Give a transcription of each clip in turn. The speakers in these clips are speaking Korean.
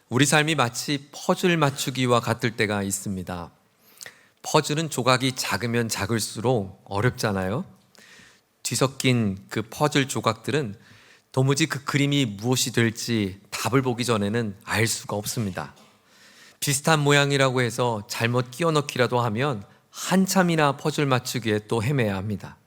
우리 삶이 마치 퍼즐 맞추기와 같을 때가 있습니다. 퍼즐은 조각이 작으면 작을수록 어렵잖아요. 뒤섞인 그 퍼즐 조각들은 도무지 그 그림이 무엇이 될지 답을 보기 전에는 알 수가 없습니다. 비슷한 모양이라고 해서 잘못 끼워 넣기라도 하면 한참이나 퍼즐 맞추기에 또 헤매야 합니다.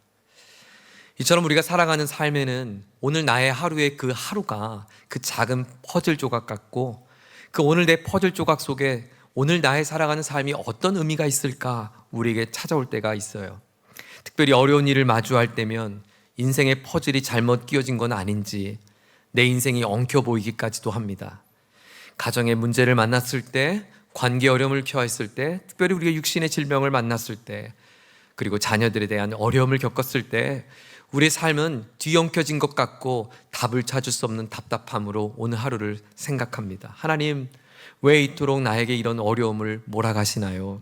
이처럼 우리가 살아가는 삶에는 오늘 나의 하루의 그 하루가 그 작은 퍼즐 조각 같고, 그 오늘 내 퍼즐 조각 속에 오늘 나의 살아가는 삶이 어떤 의미가 있을까 우리에게 찾아올 때가 있어요. 특별히 어려운 일을 마주할 때면 인생의 퍼즐이 잘못 끼워진 건 아닌지 내 인생이 엉켜 보이기까지도 합니다. 가정의 문제를 만났을 때, 관계 어려움을 처했을 때, 특별히 우리가 육신의 질병을 만났을 때, 그리고 자녀들에 대한 어려움을 겪었을 때 우리의 삶은 뒤엉켜진 것 같고 답을 찾을 수 없는 답답함으로 오늘 하루를 생각합니다. 하나님, 왜 이토록 나에게 이런 어려움을 몰아가시나요?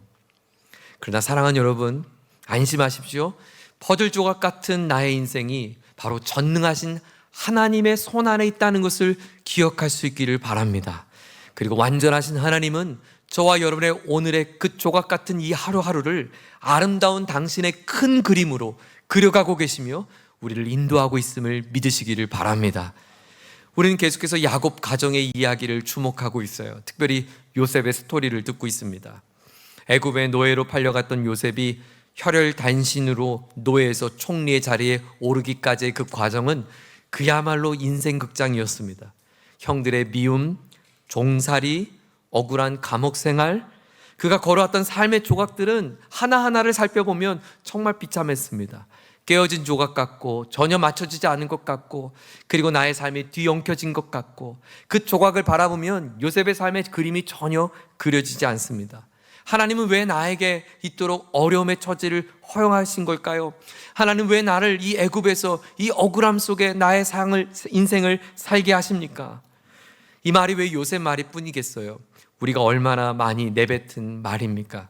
그러나 사랑하는 여러분, 안심하십시오. 퍼즐 조각 같은 나의 인생이 바로 전능하신 하나님의 손 안에 있다는 것을 기억할 수 있기를 바랍니다. 그리고 완전하신 하나님은 저와 여러분의 오늘의 그 조각 같은 이 하루하루를 아름다운 당신의 큰 그림으로 그려가고 계시며 우리를 인도하고 있음을 믿으시기를 바랍니다. 우리는 계속해서 야곱 가정의 이야기를 주목하고 있어요. 특별히 요셉의 스토리를 듣고 있습니다. 애굽의 노예로 팔려갔던 요셉이 혈혈단신으로 노예에서 총리의 자리에 오르기까지의 그 과정은 그야말로 인생 극장이었습니다. 형들의 미움, 종살이, 억울한 감옥 생활, 그가 걸어왔던 삶의 조각들은 하나하나를 살펴보면 정말 비참했습니다. 깨어진 조각 같고 전혀 맞춰지지 않은 것 같고, 그리고 나의 삶이 뒤엉켜진 것 같고, 그 조각을 바라보면 요셉의 삶의 그림이 전혀 그려지지 않습니다. 하나님은 왜 나에게 이토록 어려움의 처지를 허용하신 걸까요? 하나님 왜 나를 이 애굽에서 이 억울함 속에 나의 인생을 살게 하십니까? 이 말이 왜 요셉 말이 뿐이겠어요? 우리가 얼마나 많이 내뱉은 말입니까?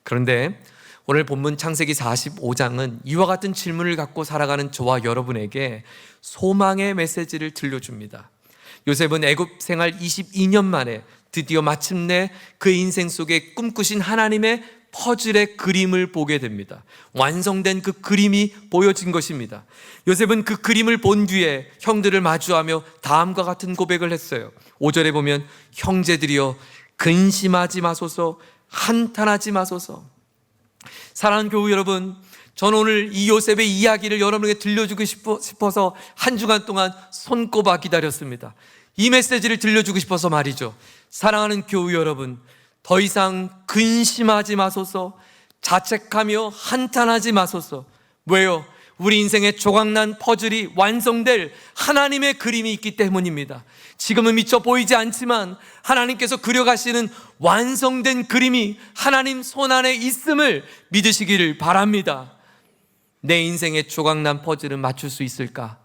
그런데 오늘 본문 창세기 45장은 이와 같은 질문을 갖고 살아가는 저와 여러분에게 소망의 메시지를 들려줍니다. 요셉은 애굽 생활 22년 만에 드디어 마침내 그 인생 속에 꿈꾸신 하나님의 퍼즐의 그림을 보게 됩니다. 완성된 그 그림이 보여진 것입니다. 요셉은 그 그림을 본 뒤에 형들을 마주하며 다음과 같은 고백을 했어요. 5절에 보면 형제들이여 근심하지 마소서, 한탄하지 마소서. 사랑하는 교우 여러분, 저는 오늘 이 요셉의 이야기를 여러분에게 들려주고 싶어서 한 주간 동안 손꼽아 기다렸습니다. 이 메시지를 들려주고 싶어서 말이죠. 사랑하는 교우 여러분, 더 이상 근심하지 마소서, 자책하며 한탄하지 마소서. 왜요? 우리 인생의 조각난 퍼즐이 완성될 하나님의 그림이 있기 때문입니다. 지금은 미처 보이지 않지만 하나님께서 그려가시는 완성된 그림이 하나님 손 안에 있음을 믿으시기를 바랍니다. 내 인생의 조각난 퍼즐은 맞출 수 있을까?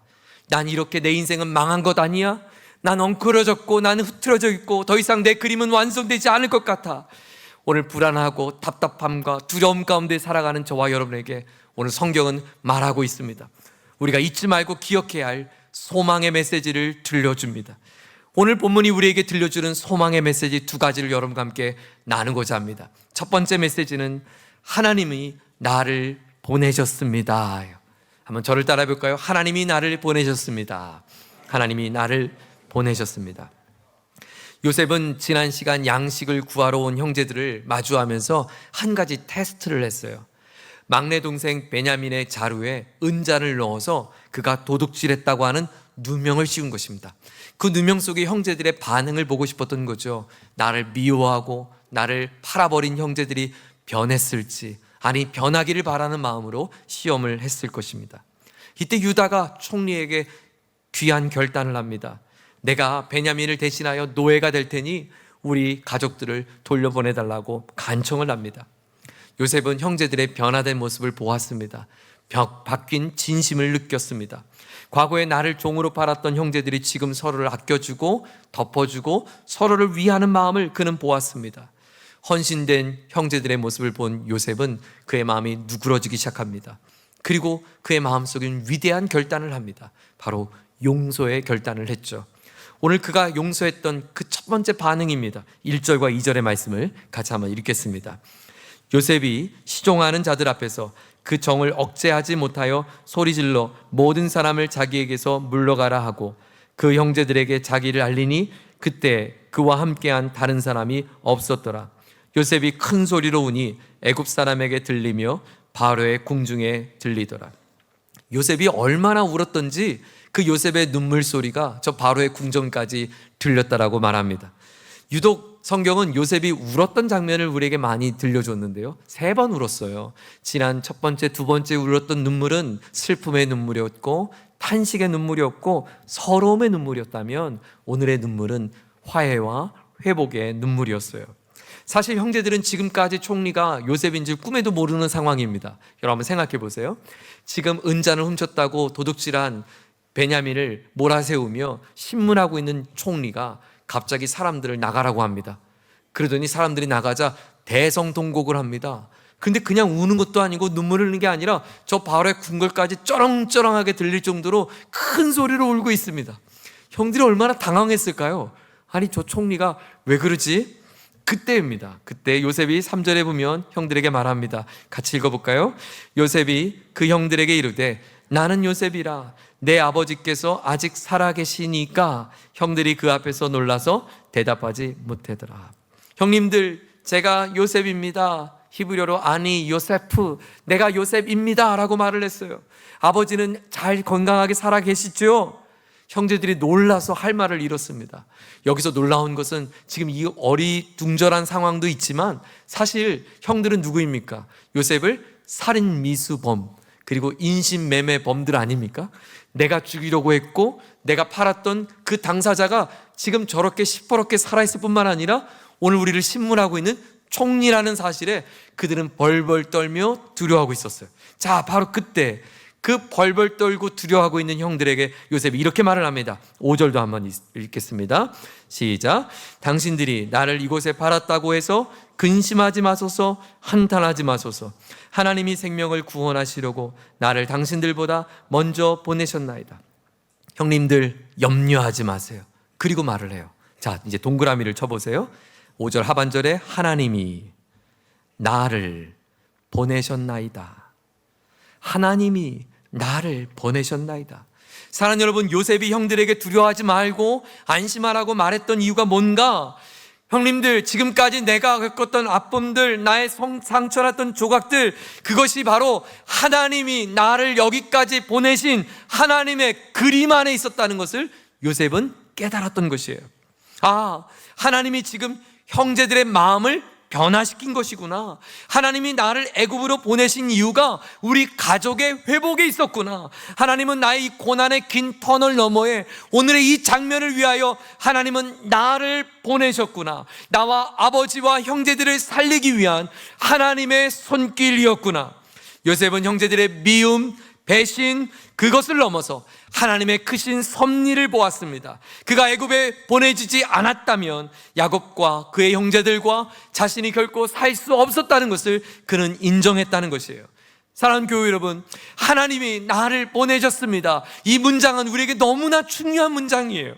난 이렇게 내 인생은 망한 것 아니야? 난 엉클어졌고 나는 흐트러져 있고 더 이상 내 그림은 완성되지 않을 것 같아. 오늘 불안하고 답답함과 두려움 가운데 살아가는 저와 여러분에게 오늘 성경은 말하고 있습니다. 우리가 잊지 말고 기억해야 할 소망의 메시지를 들려줍니다. 오늘 본문이 우리에게 들려주는 소망의 메시지 두 가지를 여러분과 함께 나누고자 합니다. 첫 번째 메시지는 하나님이 나를 보내셨습니다. 한번 저를 따라해 볼까요? 하나님이 나를 보내셨습니다. 하나님이 나를 보내셨습니다. 요셉은 지난 시간 양식을 구하러 온 형제들을 마주하면서 한 가지 테스트를 했어요. 막내 동생 베냐민의 자루에 은잔을 넣어서 그가 도둑질했다고 하는 누명을 씌운 것입니다. 그 누명 속에 형제들의 반응을 보고 싶었던 거죠. 나를 미워하고 나를 팔아버린 형제들이 변했을지, 아니 변하기를 바라는 마음으로 시험을 했을 것입니다. 이때 유다가 총리에게 귀한 결단을 합니다. 내가 베냐민을 대신하여 노예가 될 테니 우리 가족들을 돌려보내달라고 간청을 합니다. 요셉은 형제들의 변화된 모습을 보았습니다. 바뀐 진심을 느꼈습니다. 과거에 나를 종으로 팔았던 형제들이 지금 서로를 아껴주고 덮어주고 서로를 위하는 마음을 그는 보았습니다. 헌신된 형제들의 모습을 본 요셉은 그의 마음이 누그러지기 시작합니다. 그리고 그의 마음속엔 위대한 결단을 합니다. 바로 용서의 결단을 했죠. 오늘 그가 용서했던 그 첫 번째 반응입니다. 1절과 2절의 말씀을 같이 한번 읽겠습니다. 요셉이 시종하는 자들 앞에서 그 정을 억제하지 못하여 소리질러 모든 사람을 자기에게서 물러가라 하고 그 형제들에게 자기를 알리니 그때 그와 함께한 다른 사람이 없었더라. 요셉이 큰 소리로 우니 애굽 사람에게 들리며 바로의 궁중에 들리더라. 요셉이 얼마나 울었던지 그 요셉의 눈물 소리가 저 바로의 궁전까지 들렸다라고 말합니다. 유독 성경은 요셉이 울었던 장면을 우리에게 많이 들려줬는데요, 3번 울었어요. 지난 첫 번째, 두 번째 울었던 눈물은 슬픔의 눈물이었고 탄식의 눈물이었고 서러움의 눈물이었다면 오늘의 눈물은 화해와 회복의 눈물이었어요. 사실 형제들은 지금까지 총리가 요셉인 줄 꿈에도 모르는 상황입니다. 여러분 한번 생각해 보세요. 지금 은잔을 훔쳤다고 도둑질한 베냐민을 몰아세우며 신문하고 있는 총리가 갑자기 사람들을 나가라고 합니다. 그러더니 사람들이 나가자 대성통곡을 합니다. 근데 그냥 우는 것도 아니고 눈물 흘리는 게 아니라 저 바로의 궁궐까지 쩌렁쩌렁하게 들릴 정도로 큰 소리로 울고 있습니다. 형들이 얼마나 당황했을까요? 아니, 저 총리가 왜 그러지? 그때입니다. 그때 요셉이 3절에 보면 형들에게 말합니다. 같이 읽어볼까요? 요셉이 그 형들에게 이르되 나는 요셉이라 내 아버지께서 아직 살아계시니까 형들이 그 앞에서 놀라서 대답하지 못하더라. 형님들, 제가 요셉입니다. 히브리어로 아니 요세프, 내가 요셉입니다 라고 말을 했어요. 아버지는 잘 건강하게 살아계시죠? 형제들이 놀라서 할 말을 잃었습니다. 여기서 놀라운 것은 지금 이 어리둥절한 상황도 있지만 사실 형들은 누구입니까? 요셉을 살인 미수범 그리고 인신매매범들 아닙니까? 내가 죽이려고 했고 내가 팔았던 그 당사자가 지금 저렇게 시퍼렇게 살아있을 뿐만 아니라 오늘 우리를 신문하고 있는 총리라는 사실에 그들은 벌벌 떨며 두려워하고 있었어요. 자, 바로 그때 그 벌벌 떨고 두려워하고 있는 형들에게 요셉이 이렇게 말을 합니다. 5절도 한번 읽겠습니다. 시작. 당신들이 나를 이곳에 팔았다고 해서 근심하지 마소서, 한탄하지 마소서. 하나님이 생명을 구원하시려고 나를 당신들보다 먼저 보내셨나이다. 형님들 염려하지 마세요. 그리고 말을 해요. 자, 이제 동그라미를 쳐보세요. 5절 하반절에 하나님이 나를 보내셨나이다. 하나님이 나를 보내셨나이다. 사랑하는 여러분, 요셉이 형들에게 두려워하지 말고 안심하라고 말했던 이유가 뭔가? 형님들, 지금까지 내가 겪었던 아픔들, 나의 상처났던 조각들, 그것이 바로 하나님이 나를 여기까지 보내신 하나님의 그림 안에 있었다는 것을 요셉은 깨달았던 것이에요. 아, 하나님이 지금 형제들의 마음을 변화시킨 것이구나. 하나님이 나를 애굽으로 보내신 이유가 우리 가족의 회복에 있었구나. 하나님은 나의 이 고난의 긴 터널 너머에 오늘의 이 장면을 위하여 하나님은 나를 보내셨구나. 나와 아버지와 형제들을 살리기 위한 하나님의 손길이었구나. 요셉은 형제들의 미움, 배신, 그것을 넘어서 하나님의 크신 섭리를 보았습니다. 그가 애굽에 보내지지 않았다면 야곱과 그의 형제들과 자신이 결코 살 수 없었다는 것을 그는 인정했다는 것이에요. 사랑하는 교회 여러분, 하나님이 나를 보내셨습니다. 이 문장은 우리에게 너무나 중요한 문장이에요.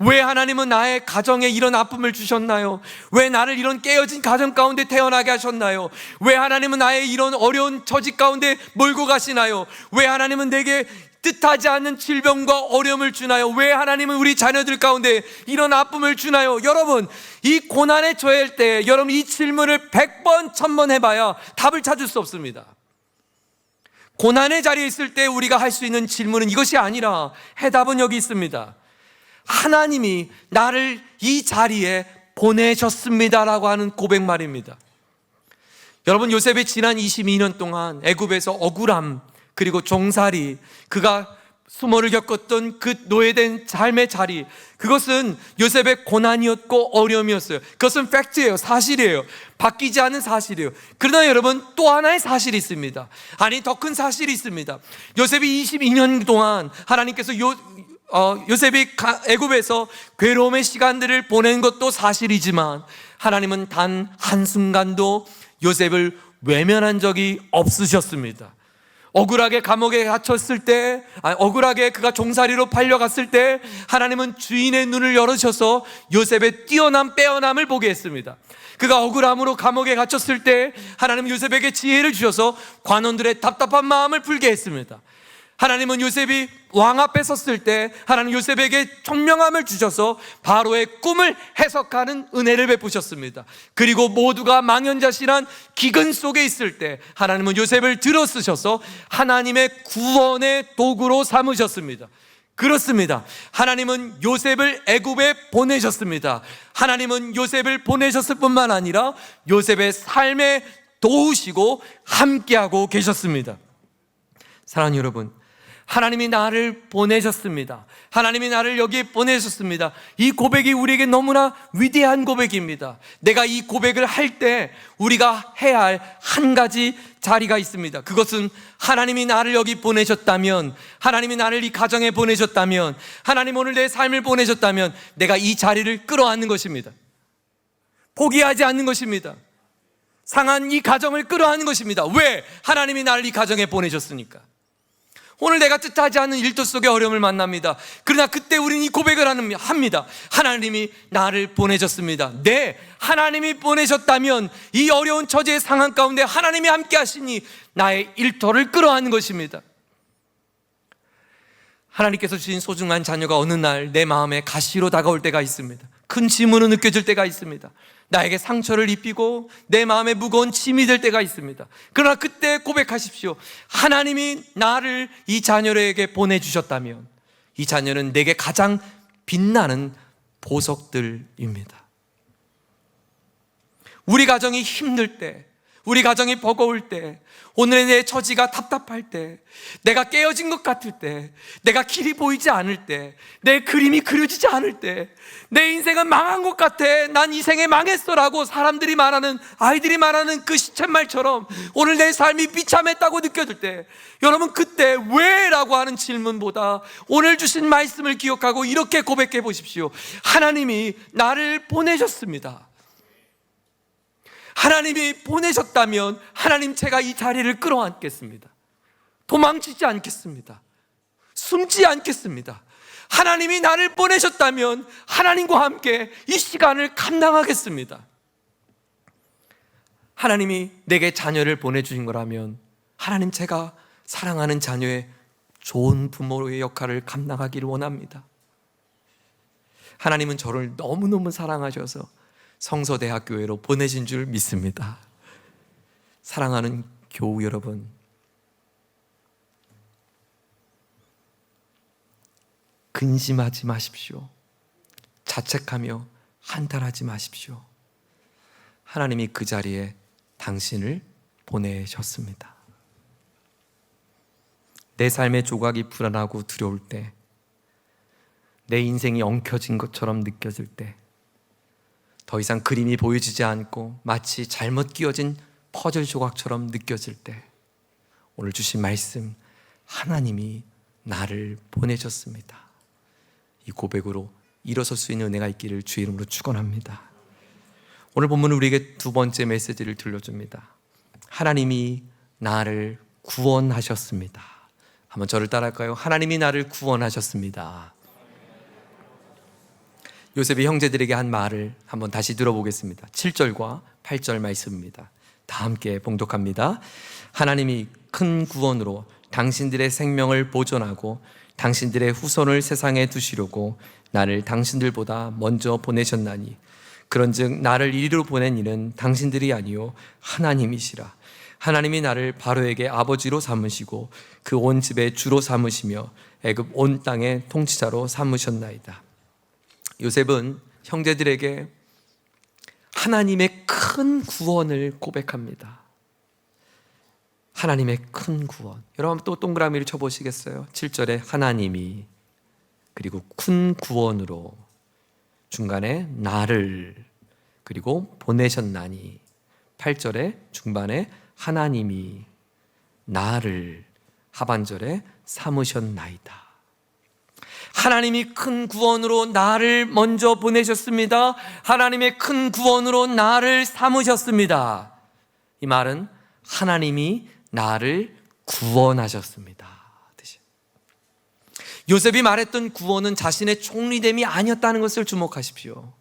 왜 하나님은 나의 가정에 이런 아픔을 주셨나요? 왜 나를 이런 깨어진 가정 가운데 태어나게 하셨나요? 왜 하나님은 나의 이런 어려운 처지 가운데 몰고 가시나요? 왜 하나님은 내게 뜻하지 않는 질병과 어려움을 주나요? 왜 하나님은 우리 자녀들 가운데 이런 아픔을 주나요? 여러분, 이 고난에 처할 때 여러분 이 질문을 100번, 1000번 해봐야 답을 찾을 수 없습니다. 고난의 자리에 있을 때 우리가 할 수 있는 질문은 이것이 아니라 해답은 여기 있습니다. 하나님이 나를 이 자리에 보내셨습니다라고 하는 고백 말입니다. 여러분, 요셉이 지난 22년 동안 애굽에서 억울함 그리고 종살이, 그가 수모를 겪었던 그 노예된 삶의 자리, 그것은 요셉의 고난이었고 어려움이었어요. 그것은 팩트예요. 사실이에요. 바뀌지 않은 사실이에요. 그러나 여러분, 또 하나의 사실이 있습니다. 아니, 더 큰 사실이 있습니다. 요셉이 22년 동안 하나님께서 요셉이 애굽에서 괴로움의 시간들을 보낸 것도 사실이지만 하나님은 단 한순간도 요셉을 외면한 적이 없으셨습니다. 억울하게 감옥에 갇혔을 때, 억울하게 그가 종살이로 팔려갔을 때 하나님은 주인의 눈을 열으셔서 요셉의 뛰어남 빼어남을 보게 했습니다. 그가 억울함으로 감옥에 갇혔을 때 하나님은 요셉에게 지혜를 주셔서 관원들의 답답한 마음을 풀게 했습니다. 하나님은 요셉이 왕 앞에 섰을 때 하나님 요셉에게 총명함을 주셔서 바로의 꿈을 해석하는 은혜를 베푸셨습니다. 그리고 모두가 망연자실한 기근 속에 있을 때 하나님은 요셉을 들어 쓰셔서 하나님의 구원의 도구로 삼으셨습니다. 그렇습니다. 하나님은 요셉을 애굽에 보내셨습니다. 하나님은 요셉을 보내셨을 뿐만 아니라 요셉의 삶에 도우시고 함께하고 계셨습니다. 사랑하는 여러분, 하나님이 나를 보내셨습니다. 하나님이 나를 여기에 보내셨습니다. 이 고백이 우리에게 너무나 위대한 고백입니다. 내가 이 고백을 할 때 우리가 해야 할 한 가지 자리가 있습니다. 그것은 하나님이 나를 여기 보내셨다면, 하나님이 나를 이 가정에 보내셨다면, 하나님 오늘 내 삶을 보내셨다면 내가 이 자리를 끌어안는 것입니다. 포기하지 않는 것입니다. 상한 이 가정을 끌어안는 것입니다. 왜? 하나님이 나를 이 가정에 보내셨으니까. 오늘 내가 뜻하지 않은 일도 속에 어려움을 만납니다. 그러나 그때 우리는 이 고백을 합니다. 하나님이 나를 보내셨습니다. 네, 하나님이 보내셨다면 이 어려운 처지의 상황 가운데 하나님이 함께 하시니 나의 일터를 끌어안는 것입니다. 하나님께서 주신 소중한 자녀가 어느 날 내 마음에 가시로 다가올 때가 있습니다. 큰 짐으로 느껴질 때가 있습니다. 나에게 상처를 입히고 내 마음에 무거운 짐이 될 때가 있습니다. 그러나 그때 고백하십시오. 하나님이 나를 이 자녀에게 보내주셨다면 이 자녀는 내게 가장 빛나는 보석들입니다. 우리 가정이 힘들 때, 우리 가정이 버거울 때, 오늘의 내 처지가 답답할 때, 내가 깨어진 것 같을 때, 내가 길이 보이지 않을 때, 내 그림이 그려지지 않을 때, 내 인생은 망한 것 같아, 난 이 생에 망했어라고 사람들이 말하는, 아이들이 말하는 그 시쳇말처럼 오늘 내 삶이 비참했다고 느껴질 때, 여러분 그때 왜? 라고 하는 질문보다 오늘 주신 말씀을 기억하고 이렇게 고백해 보십시오. 하나님이 나를 보내셨습니다. 하나님이 보내셨다면 하나님, 제가 이 자리를 끌어안겠습니다. 도망치지 않겠습니다. 숨지 않겠습니다. 하나님이 나를 보내셨다면 하나님과 함께 이 시간을 감당하겠습니다. 하나님이 내게 자녀를 보내주신 거라면 하나님, 제가 사랑하는 자녀의 좋은 부모의 역할을 감당하기를 원합니다. 하나님은 저를 너무너무 사랑하셔서 성서대학교회로 보내신 줄 믿습니다. 사랑하는 교우 여러분, 근심하지 마십시오. 자책하며 한탄하지 마십시오. 하나님이 그 자리에 당신을 보내셨습니다. 내 삶의 조각이 불안하고 두려울 때, 내 인생이 엉켜진 것처럼 느껴질 때, 더 이상 그림이 보여지지 않고 마치 잘못 끼워진 퍼즐 조각처럼 느껴질 때, 오늘 주신 말씀, 하나님이 나를 보내셨습니다. 이 고백으로 일어설 수 있는 은혜가 있기를 주의 이름으로 축원합니다. 오늘 본문은 우리에게 두 번째 메시지를 들려줍니다. 하나님이 나를 구원하셨습니다. 한번 저를 따라할까요? 하나님이 나를 구원하셨습니다. 요셉이 형제들에게 한 말을 한번 다시 들어보겠습니다. 7절과 8절 말씀입니다. 다 함께 봉독합니다. 하나님이 큰 구원으로 당신들의 생명을 보존하고 당신들의 후손을 세상에 두시려고 나를 당신들보다 먼저 보내셨나니, 그런즉 나를 이리로 보낸 이는 당신들이 아니요 하나님이시라. 하나님이 나를 바로에게 아버지로 삼으시고 그 온 집의 주로 삼으시며 애굽 온 땅의 통치자로 삼으셨나이다. 요셉은 형제들에게 하나님의 큰 구원을 고백합니다. 하나님의 큰 구원. 여러분 또 동그라미를 쳐보시겠어요? 7절에 하나님이, 그리고 큰 구원으로, 중간에 나를, 그리고 보내셨나니, 8절에 중반에 하나님이 나를, 하반절에 삼으셨나이다. 하나님이 큰 구원으로 나를 먼저 보내셨습니다. 하나님의 큰 구원으로 나를 삼으셨습니다. 이 말은 하나님이 나를 구원하셨습니다. 요셉이 말했던 구원은 자신의 총리됨이 아니었다는 것을 주목하십시오.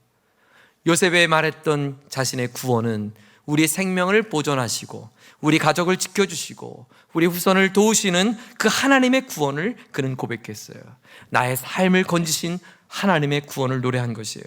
요셉이 말했던 자신의 구원은 우리의 생명을 보존하시고 우리 가족을 지켜주시고 우리 후손을 도우시는 그 하나님의 구원을 그는 고백했어요. 나의 삶을 건지신 하나님의 구원을 노래한 것이에요.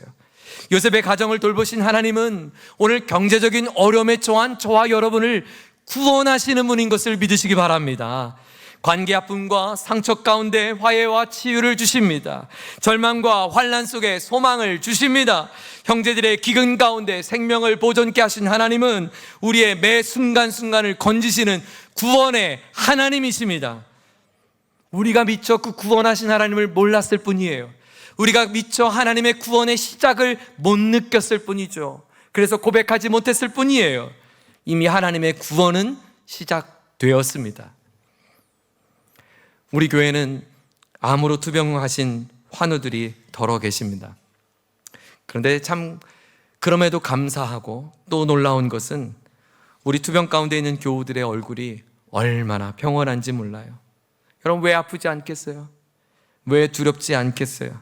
요셉의 가정을 돌보신 하나님은 오늘 경제적인 어려움에 처한 저와 여러분을 구원하시는 분인 것을 믿으시기 바랍니다. 관계 아픔과 상처 가운데 화해와 치유를 주십니다. 절망과 환난 속에 소망을 주십니다. 형제들의 기근 가운데 생명을 보존케 하신 하나님은 우리의 매 순간순간을 건지시는 구원의 하나님이십니다. 우리가 미처 그 구원하신 하나님을 몰랐을 뿐이에요. 우리가 미처 하나님의 구원의 시작을 못 느꼈을 뿐이죠. 그래서 고백하지 못했을 뿐이에요. 이미 하나님의 구원은 시작되었습니다. 우리 교회는 암으로 투병하신 환우들이 더러 계십니다. 그런데 참 그럼에도 감사하고 또 놀라운 것은 우리 투병 가운데 있는 교우들의 얼굴이 얼마나 평온한지 몰라요. 여러분, 왜 아프지 않겠어요? 왜 두렵지 않겠어요?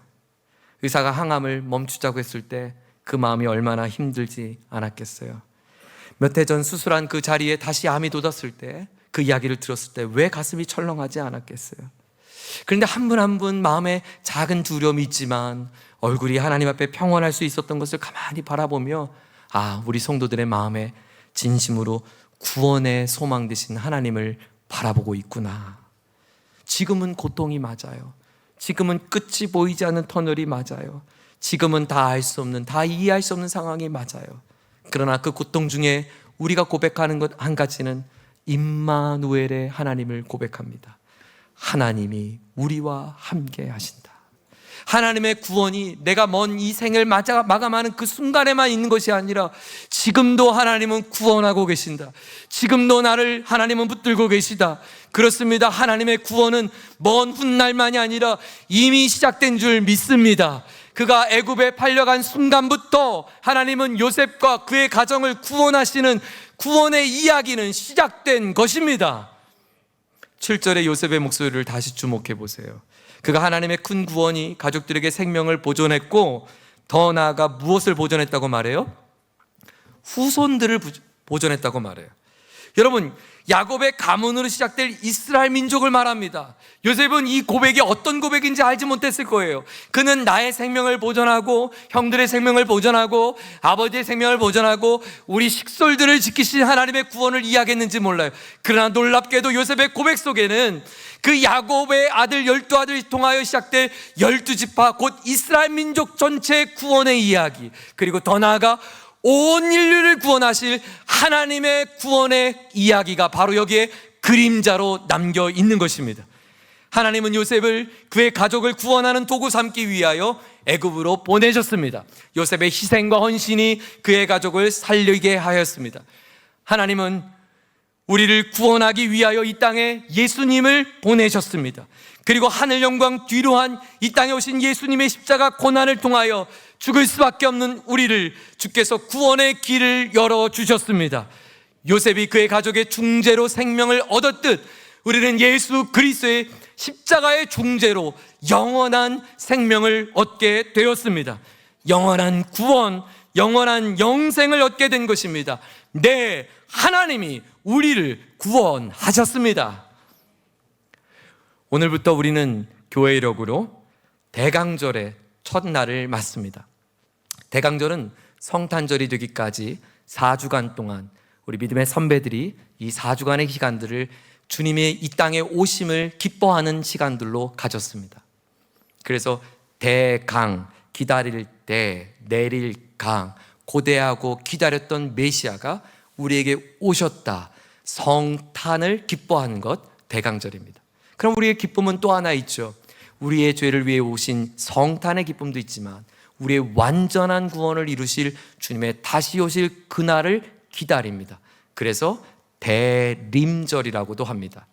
의사가 항암을 멈추자고 했을 때 그 마음이 얼마나 힘들지 않았겠어요? 몇 해 전 수술한 그 자리에 다시 암이 돋았을 때 그 이야기를 들었을 때 왜 가슴이 철렁하지 않았겠어요? 그런데 한 분 한 분 마음에 작은 두려움이 있지만 얼굴이 하나님 앞에 평온할 수 있었던 것을 가만히 바라보며 우리 성도들의 마음에 진심으로 구원의 소망 되신 하나님을 바라보고 있구나. 지금은 고통이 맞아요. 지금은 끝이 보이지 않는 터널이 맞아요. 지금은 다 알 수 없는, 다 이해할 수 없는 상황이 맞아요. 그러나 그 고통 중에 우리가 고백하는 것 한 가지는 임마누엘의 하나님을 고백합니다. 하나님이 우리와 함께 하신다. 하나님의 구원이 내가 먼 이 생을 마감하는 그 순간에만 있는 것이 아니라 지금도 하나님은 구원하고 계신다. 지금도 나를 하나님은 붙들고 계시다. 그렇습니다. 하나님의 구원은 먼 훗날만이 아니라 이미 시작된 줄 믿습니다. 그가 애굽에 팔려간 순간부터 하나님은 요셉과 그의 가정을 구원하시는 구원의 이야기는 시작된 것입니다. 7절의 요셉의 목소리를 다시 주목해 보세요. 그가 하나님의 큰 구원이 가족들에게 생명을 보존했고 더 나아가 무엇을 보존했다고 말해요? 후손들을 보존했다고 말해요. 여러분, 야곱의 가문으로 시작될 이스라엘 민족을 말합니다. 요셉은 이 고백이 어떤 고백인지 알지 못했을 거예요. 그는 나의 생명을 보존하고 형들의 생명을 보존하고 아버지의 생명을 보존하고 우리 식솔들을 지키신 하나님의 구원을 이야기했는지 몰라요. 그러나 놀랍게도 요셉의 고백 속에는 그 야곱의 아들 12아들이 통하여 시작될 12지파 곧 이스라엘 민족 전체의 구원의 이야기, 그리고 더 나아가 온 인류를 구원하실 하나님의 구원의 이야기가 바로 여기에 그림자로 남겨 있는 것입니다. 하나님은 요셉을 그의 가족을 구원하는 도구 삼기 위하여 애굽으로 보내셨습니다. 요셉의 희생과 헌신이 그의 가족을 살리게 하였습니다. 하나님은 우리를 구원하기 위하여 이 땅에 예수님을 보내셨습니다. 그리고 하늘 영광 뒤로한 이 땅에 오신 예수님의 십자가 고난을 통하여 죽을 수밖에 없는 우리를 주께서 구원의 길을 열어주셨습니다. 요셉이 그의 가족의 중재로 생명을 얻었듯 우리는 예수 그리스도의 십자가의 중재로 영원한 생명을 얻게 되었습니다. 영원한 구원, 영원한 영생을 얻게 된 것입니다. 네, 하나님이 우리를 구원하셨습니다. 오늘부터 우리는 교회 이력으로 대강절의 첫날을 맞습니다. 대강절은 성탄절이 되기까지 4주간 동안 우리 믿음의 선배들이 이 4주간의 기간들을 주님의 이 땅에 오심을 기뻐하는 시간들로 가졌습니다. 그래서 대강, 기다릴 때, 내릴 강, 고대하고 기다렸던 메시아가 우리에게 오셨다, 성탄을 기뻐하는 것, 대강절입니다. 그럼 우리의 기쁨은 또 하나 있죠. 우리의 죄를 위해 오신 성탄의 기쁨도 있지만 우리의 완전한 구원을 이루실 주님의 다시 오실 그날을 기다립니다. 그래서 대림절이라고도 합니다.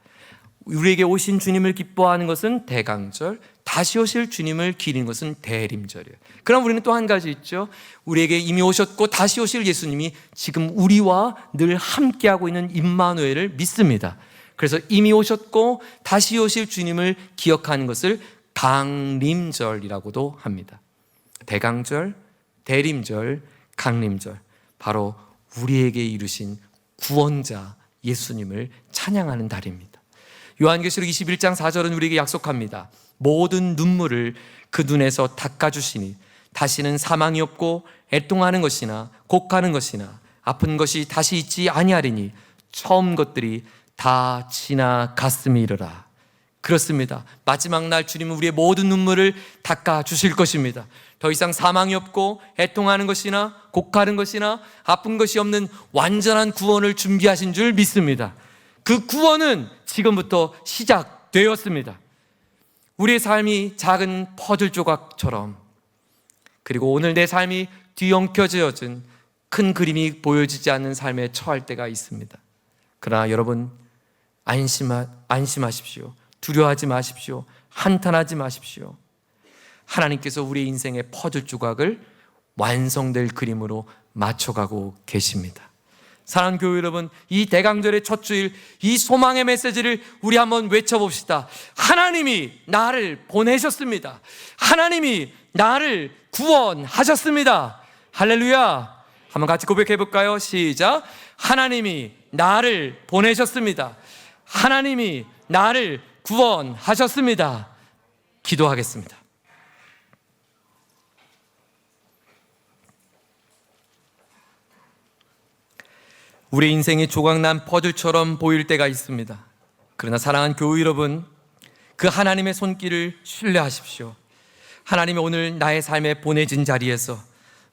우리에게 오신 주님을 기뻐하는 것은 대강절, 다시 오실 주님을 기리는 것은 대림절이에요. 그럼 우리는 또 한 가지 있죠. 우리에게 이미 오셨고 다시 오실 예수님이 지금 우리와 늘 함께하고 있는 임마누엘을 믿습니다. 그래서 이미 오셨고 다시 오실 주님을 기억하는 것을 강림절이라고도 합니다. 대강절, 대림절, 강림절, 바로 우리에게 이루신 구원자 예수님을 찬양하는 달입니다. 요한계시록 21장 4절은 우리에게 약속합니다. 모든 눈물을 그 눈에서 닦아주시니 다시는 사망이 없고 애통하는 것이나 곡하는 것이나 아픈 것이 다시 있지 아니하리니 처음 것들이 다 지나갔음이로라. 그렇습니다. 마지막 날 주님은 우리의 모든 눈물을 닦아주실 것입니다. 더 이상 사망이 없고 애통하는 것이나 곡하는 것이나 아픈 것이 없는 완전한 구원을 준비하신 줄 믿습니다. 그 구원은 지금부터 시작되었습니다. 우리의 삶이 작은 퍼즐 조각처럼, 그리고 오늘 내 삶이 뒤엉켜져진 큰 그림이 보여지지 않는 삶에 처할 때가 있습니다. 그러나 여러분, 안심하십시오. 두려워하지 마십시오. 한탄하지 마십시오. 하나님께서 우리의 인생의 퍼즐 조각을 완성될 그림으로 맞춰가고 계십니다. 사랑하는 교회 여러분, 이 대강절의 첫 주일, 이 소망의 메시지를 우리 한번 외쳐봅시다. 하나님이 나를 보내셨습니다. 하나님이 나를 구원하셨습니다. 할렐루야. 한번 같이 고백해 볼까요? 시작. 하나님이 나를 보내셨습니다. 하나님이 나를 구원하셨습니다. 기도하겠습니다. 우리 인생이 조각난 퍼즐처럼 보일 때가 있습니다. 그러나 사랑하는 교회 여러분, 그 하나님의 손길을 신뢰하십시오. 하나님이 오늘 나의 삶에 보내진 자리에서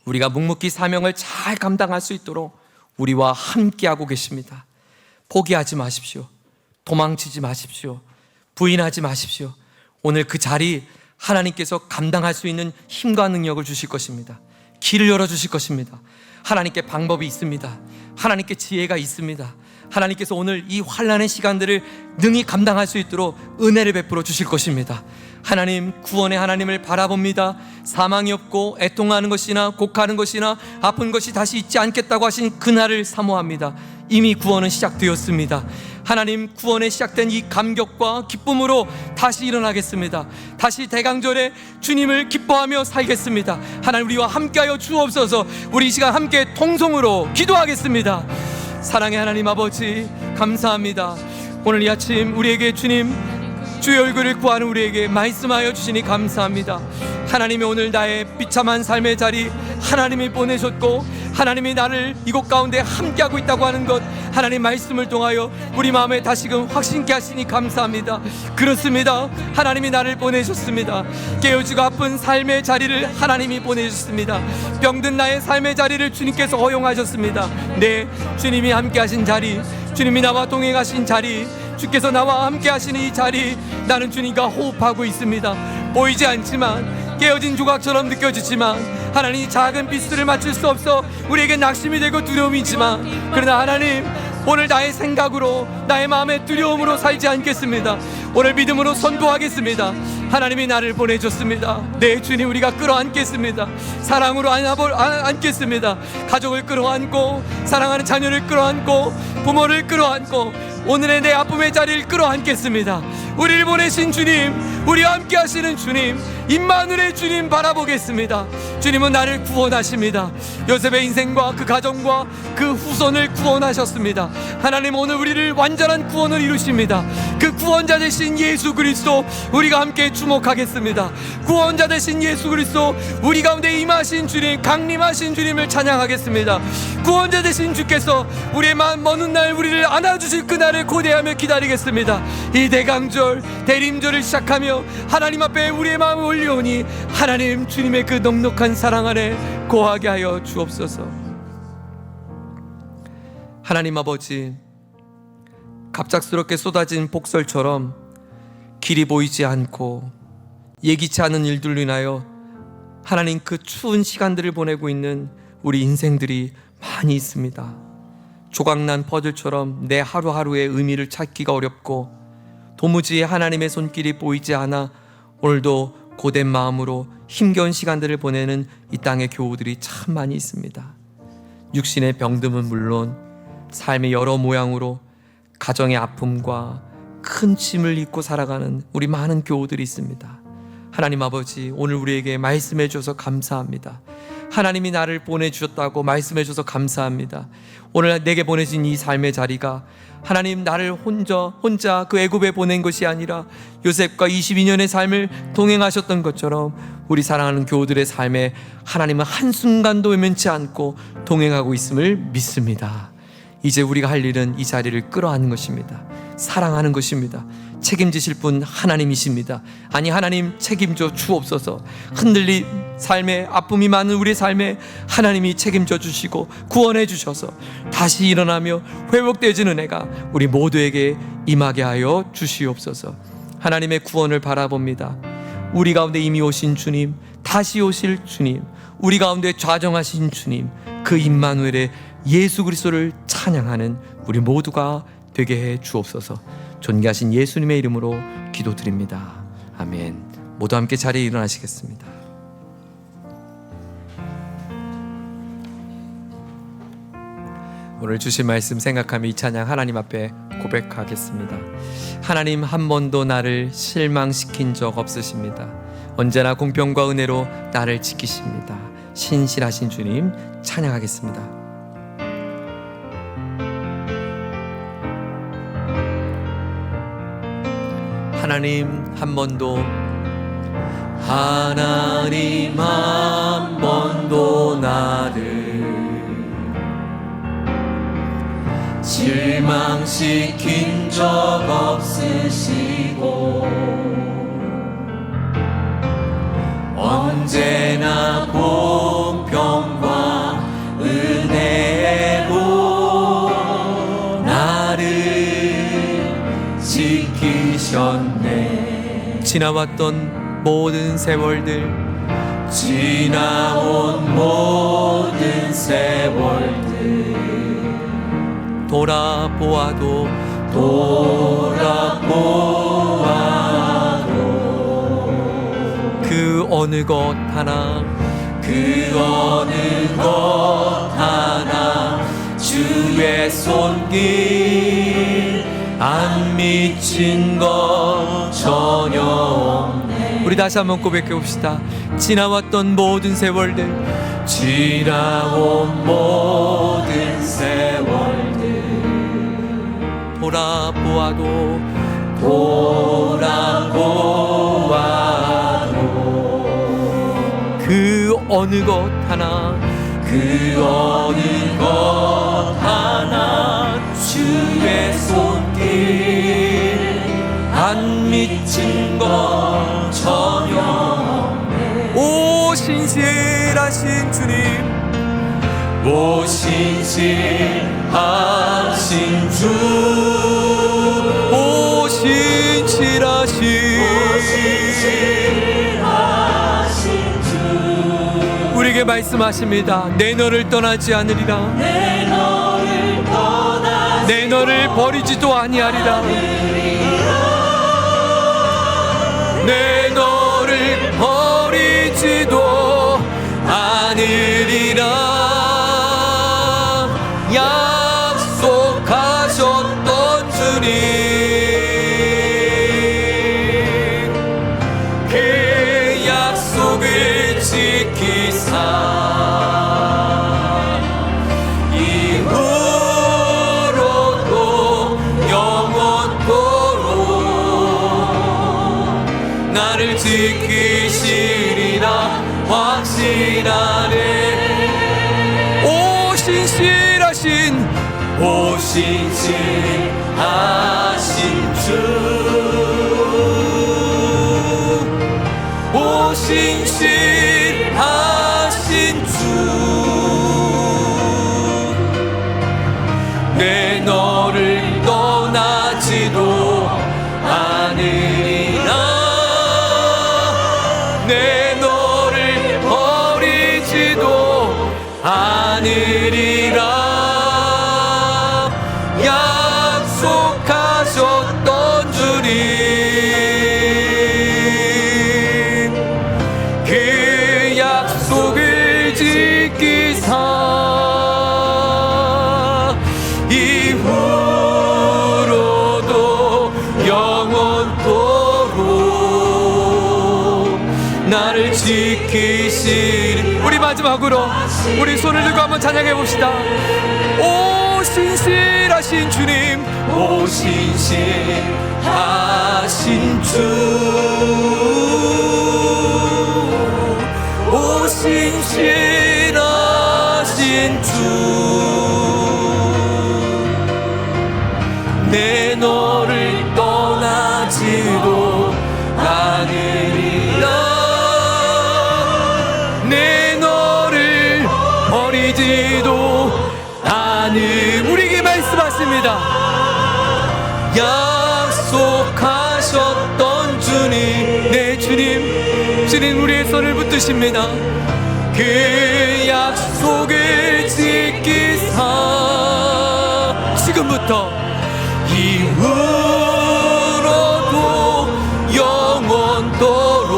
우리가 묵묵히 사명을 잘 감당할 수 있도록 우리와 함께하고 계십니다. 포기하지 마십시오. 도망치지 마십시오. 부인하지 마십시오. 오늘 그 자리 하나님께서 감당할 수 있는 힘과 능력을 주실 것입니다. 길을 열어주실 것입니다. 하나님께 방법이 있습니다. 하나님께 지혜가 있습니다. 하나님께서 오늘 이 환난의 시간들을 능히 감당할 수 있도록 은혜를 베풀어 주실 것입니다. 하나님, 구원의 하나님을 바라봅니다. 사망이 없고 애통하는 것이나 곡하는 것이나 아픈 것이 다시 있지 않겠다고 하신 그날을 사모합니다. 이미 구원은 시작되었습니다. 하나님, 구원에 시작된 이 감격과 기쁨으로 다시 일어나겠습니다. 다시 대강절에 주님을 기뻐하며 살겠습니다. 하나님, 우리와 함께하여 주옵소서. 우리 이 시간 함께 통성으로 기도하겠습니다. 사랑의 하나님 아버지, 감사합니다. 오늘 이 아침 우리에게 주님 주의 얼굴을 구하는 우리에게 말씀하여 주시니 감사합니다. 하나님이 오늘 나의 비참한 삶의 자리 하나님이 보내셨고 하나님이 나를 이곳 가운데 함께하고 있다고 하는 것, 하나님 말씀을 통하여 우리 마음에 다시금 확신케 하시니 감사합니다. 그렇습니다. 하나님이 나를 보내셨습니다. 깨어지고 아픈 삶의 자리를 하나님이 보내셨습니다. 병든 나의 삶의 자리를 주님께서 허용하셨습니다. 네, 주님이 함께하신 자리, 주님이 나와 동행하신 자리, 주께서 나와 함께 하시는 이 자리, 나는 주님과 호흡하고 있습니다. 보이지 않지만, 깨어진 조각처럼 느껴지지만, 하나님 작은 피스를 맞출 수 없어 우리에게 낙심이 되고 두려움이지만, 그러나 하나님, 오늘 나의 생각으로, 나의 마음의 두려움으로 살지 않겠습니다. 오늘 믿음으로 선포하겠습니다. 하나님이 나를 보내줬습니다. 네, 주님, 우리가 끌어안겠습니다. 사랑으로 안겠습니다. 가족을 끌어안고, 사랑하는 자녀를 끌어안고, 부모를 끌어안고, 오늘의 내 아픔의 자리를 끌어안겠습니다. 우리를 보내신 주님, 우리와 함께 하시는 주님, 임마누엘의 주님 바라보겠습니다. 주님은 나를 구원하십니다. 요셉의 인생과 그 가정과 그 후손을 구원하셨습니다. 하나님, 오늘 우리를 완전한 구원을 이루십니다. 그 구원자 되신 예수 그리스도, 우리가 함께 주목하겠습니다. 구원자 되신 예수 그리스도, 우리 가운데 임하신 주님, 강림하신 주님을 찬양하겠습니다. 구원자 되신 주께서 우리의 마음 먼 날 우리를 안아주실 그날을 고대하며 기다리겠습니다. 이 대강절, 대림절을 시작하며 하나님 앞에 우리의 마음을 올려오니 하나님, 주님의 그 넉넉한 사랑 안에 거하게 하여 주옵소서. 하나님 아버지, 갑작스럽게 쏟아진 폭설처럼 길이 보이지 않고 예기치 않은 일들로 인하여 하나님, 그 추운 시간들을 보내고 있는 우리 인생들이 많이 있습니다. 조각난 퍼즐처럼 내 하루하루의 의미를 찾기가 어렵고 도무지 하나님의 손길이 보이지 않아 오늘도 고된 마음으로 힘겨운 시간들을 보내는 이 땅의 교우들이 참 많이 있습니다. 육신의 병듦은 물론 삶의 여러 모양으로 가정의 아픔과 큰 짐을 잊고 살아가는 우리 많은 교우들이 있습니다. 하나님 아버지, 오늘 우리에게 말씀해 주셔서 감사합니다. 하나님이 나를 보내주셨다고 말씀해 주셔서 감사합니다. 오늘 내게 보내신 이 삶의 자리가 하나님 나를 혼자 그 애굽에 보낸 것이 아니라 요셉과 22년의 삶을 동행하셨던 것처럼 우리 사랑하는 교우들의 삶에 하나님은 한순간도 외면치 않고 동행하고 있음을 믿습니다. 이제 우리가 할 일은 이 자리를 끌어안는 것입니다. 사랑하는 것입니다. 책임지실 분 하나님이십니다. 아니, 하나님 책임져 주옵소서. 흔들린 삶에, 아픔이 많은 우리의 삶에 하나님이 책임져 주시고 구원해 주셔서 다시 일어나며 회복되어지는 은혜가 우리 모두에게 임하게 하여 주시옵소서. 하나님의 구원을 바라봅니다. 우리 가운데 이미 오신 주님, 다시 오실 주님, 우리 가운데 좌정하신 주님, 그 임마누엘의 예수 그리스도를 찬양하는 우리 모두가 되게 해 주옵소서. 존귀하신 예수님의 이름으로 기도드립니다. 아멘. 모두 함께 자리에 일어나시겠습니다. 오늘 주신 말씀 생각하며 이 찬양 하나님 앞에 고백하겠습니다. 하나님, 한 번도 나를 실망시킨 적 없으십니다. 언제나 공평과 은혜로 나를 지키십니다. 신실하신 주님 찬양하겠습니다. 하나님 한 번도 나를 실망시킨 적 없으시고 언제나 공평과 은혜로 나를 지키셨네. 지나왔던 모든 세월들, 지나온 모든 세월들 돌아보아도 그 어느 것 하나 주의 손길 안 미친 것 전혀 없네. 우리 다시 한번 고백해 봅시다. 지나왔던 모든 세월들, 지나온 모든 세월들 돌아보아도 그 어느 것 하나 주의 손길 안 미친 것 전혀 없네. 오 신실하신 주님, 오 신실하신 주, 오 신실하신 주, 우리에게 말씀하십니다. 내 너를 떠나지 않으리라. 내 너를 버리지도 아니하리라. 내 너를 버리지도 아니리라. 약속하셨던 주님, 그 약속을 지키사 나를 지키시리라 확신하네. 오 신실하신 주, 오 신실하신 주, 내 너를 떠나지도 않으리라. 내 너를 버리지도 아니리라. 약속하셨던 주님, 그 약속을 지키사 이후로 지키시리. 우리 마지막으로 우리 손을 들고 한번 찬양해 봅시다. 오 신실하신 주님, 오 신실하신 주, 오 신실하신 주, 내 너를 떠나지도 않으리라, 내 너를 버리지도 않으. 우리에게 말씀하십니다. 약속하셨던 주님, 내 주님, 주님 우리의 손을 붙드십니다. 그 약속을 지키사 지금부터 이후로도 영원토록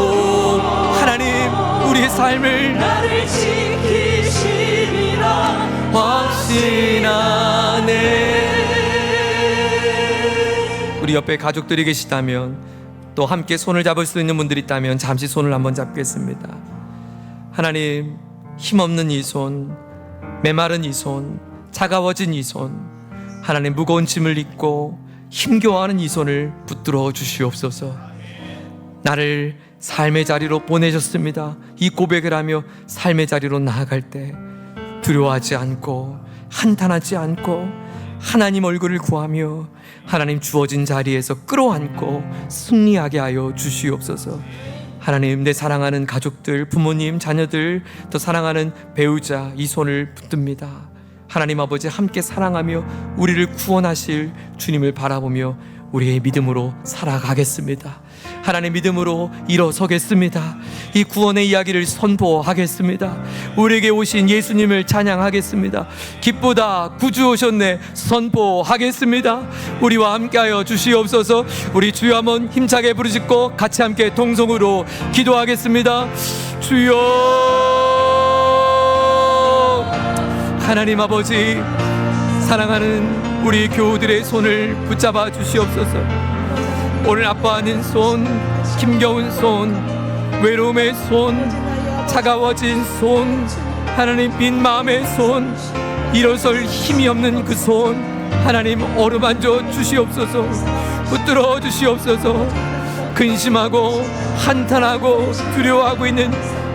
하나님 우리의 삶을 나를 지키시리라 확신하네. 우리 옆에 가족들이 계시다면, 또 함께 손을 잡을 수 있는 분들이 있다면 잠시 손을 한번 잡겠습니다. 하나님, 힘없는 이 손, 메마른 이 손, 차가워진 이 손, 하나님 무거운 짐을 잊고 힘겨워하는 이 손을 붙들어 주시옵소서. 나를 삶의 자리로 보내셨습니다. 이 고백을 하며 삶의 자리로 나아갈 때 두려워하지 않고 한탄하지 않고 하나님 얼굴을 구하며 하나님 주어진 자리에서 끌어안고 승리하게 하여 주시옵소서. 하나님, 내 사랑하는 가족들, 부모님, 자녀들, 또 사랑하는 배우자, 이 손을 붙듭니다. 하나님 아버지, 함께 사랑하며 우리를 구원하실 주님을 바라보며 우리의 믿음으로 살아가겠습니다. 하나님, 믿음으로 일어서겠습니다. 이 구원의 이야기를 선포하겠습니다. 우리에게 오신 예수님을 찬양하겠습니다. 기쁘다, 구주 오셨네 선포하겠습니다. 우리와 함께하여 주시옵소서. 우리 주여 한번 힘차게 부르짖고 같이 함께 동성으로 기도하겠습니다. 주여, 하나님 아버지, 사랑하는 우리 교우들의 손을 붙잡아 주시옵소서. 오늘 아파하는 손, 힘겨운 손, 외로움의 손, 차가워진 손, 하나님 빈 마음의 손, 일어설 힘이 없는 그 손, 하나님 어루만져 주시옵소서. 붙들어 주시옵소서. 근심하고 한탄하고 두려워하고 있는,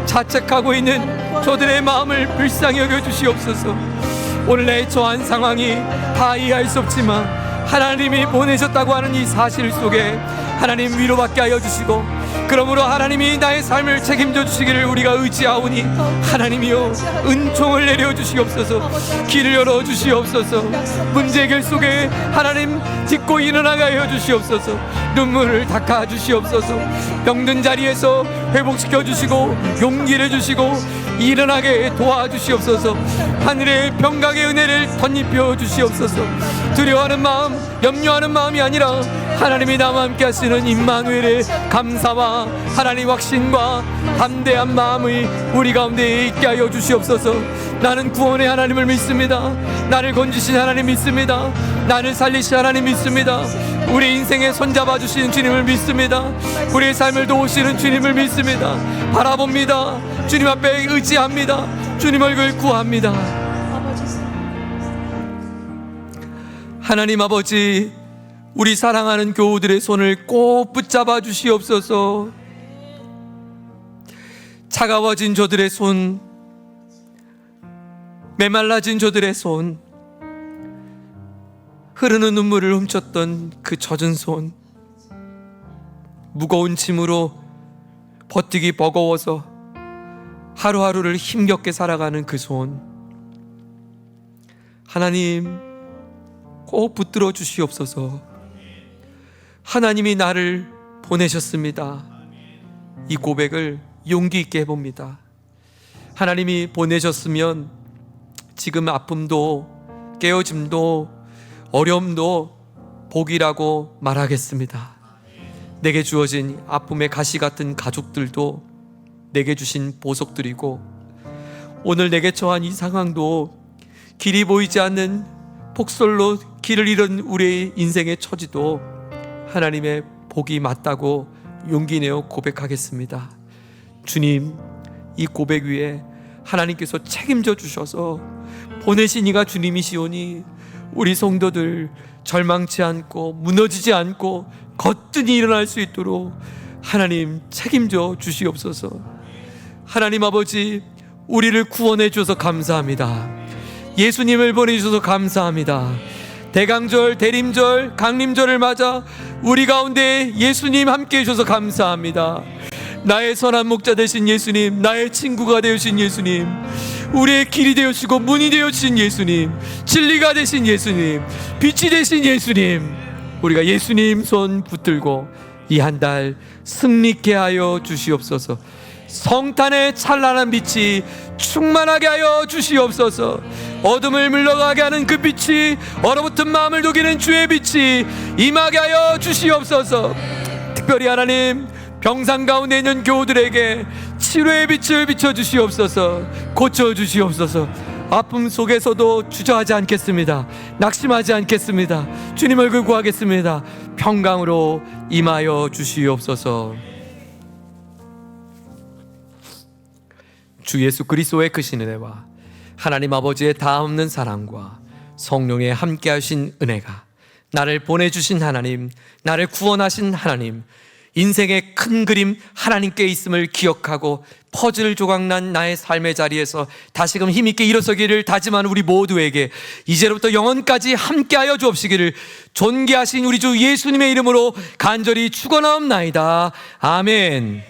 자책하고 있는 저들의 마음을 불쌍히 여겨 주시옵소서. 오늘 내 처한 상황이 다 이해할 수 없지만 하나님이 보내셨다고 하는 이 사실 속에 하나님 위로받게 하여 주시고, 그러므로 하나님이 나의 삶을 책임져 주시기를 우리가 의지하오니 하나님이여 은총을 내려 주시옵소서. 길을 열어 주시옵소서. 문제 해결 속에 하나님 딛고 일어나게 하여 주시옵소서. 눈물을 닦아 주시옵소서. 병든 자리에서 회복시켜 주시고 용기를 주시고 일어나게 도와주시옵소서. 하늘의 평강의 은혜를 덧입혀 주시옵소서. 두려워하는 마음, 염려하는 마음이 아니라 하나님이 나와 함께 하시는 임마누엘의 감사와 하나님 확신과 담대한 마음이 우리 가운데 있게 하여 주시옵소서. 나는 구원의 하나님을 믿습니다. 나를 건지신 하나님 믿습니다. 나를 살리신 하나님 믿습니다. 우리 인생에 손잡아 주시는 주님을 믿습니다. 우리의 삶을 도우시는 주님을 믿습니다. 바라봅니다. 주님 앞에 의지합니다. 주님 얼굴 구합니다. 하나님 아버지, 우리 사랑하는 교우들의 손을 꼭 붙잡아 주시옵소서. 차가워진 저들의 손, 메말라진 저들의 손, 흐르는 눈물을 훔쳤던 그 젖은 손, 무거운 짐으로 버티기 버거워서 하루하루를 힘겹게 살아가는 그 손, 하나님 꼭 붙들어 주시옵소서. 하나님이 나를 보내셨습니다. 이 고백을 용기 있게 해봅니다. 하나님이 보내셨으면 지금 아픔도 깨어짐도 어려움도 복이라고 말하겠습니다. 내게 주어진 아픔의 가시 같은 가족들도 내게 주신 보석들이고, 오늘 내게 처한 이 상황도 길이 보이지 않는 폭설로 길을 잃은 우리의 인생의 처지도 하나님의 복이 맞다고 용기 내어 고백하겠습니다. 주님, 이 고백 위에 하나님께서 책임져 주셔서 보내신 이가 주님이시오니 우리 성도들 절망치 않고 무너지지 않고 거뜬히 일어날 수 있도록 하나님 책임져 주시옵소서. 하나님 아버지, 우리를 구원해 주셔서 감사합니다. 예수님을 보내주셔서 감사합니다. 대강절, 대림절, 강림절을 맞아 우리 가운데 예수님 함께 해주셔서 감사합니다. 나의 선한 목자 되신 예수님, 나의 친구가 되신 예수님, 우리의 길이 되어주시고 문이 되어주신 예수님, 진리가 되신 예수님, 빛이 되신 예수님, 우리가 예수님 손 붙들고 이 한 달 승리케 하여 주시옵소서. 성탄의 찬란한 빛이 충만하게 하여 주시옵소서. 어둠을 물러가게 하는 그 빛이, 얼어붙은 마음을 녹이는 주의 빛이 임하게 하여 주시옵소서. 특별히 하나님, 병상 가운데 있는 교우들에게 치료의 빛을 비춰주시옵소서. 고쳐주시옵소서. 아픔 속에서도 주저하지 않겠습니다. 낙심하지 않겠습니다. 주님 얼굴 구하겠습니다. 평강으로 임하여 주시옵소서. 주 예수 그리스도의 크신 은혜와 하나님 아버지의 다없는 사랑과 성령의 함께하신 은혜가, 나를 보내주신 하나님, 나를 구원하신 하나님, 인생의 큰 그림 하나님께 있음을 기억하고 퍼즐 조각난 나의 삶의 자리에서 다시금 힘있게 일어서기를 다짐하는 우리 모두에게 이제로부터 영원까지 함께하여 주옵시기를 존귀하신 우리 주 예수님의 이름으로 간절히 축원하옵나이다. 아멘.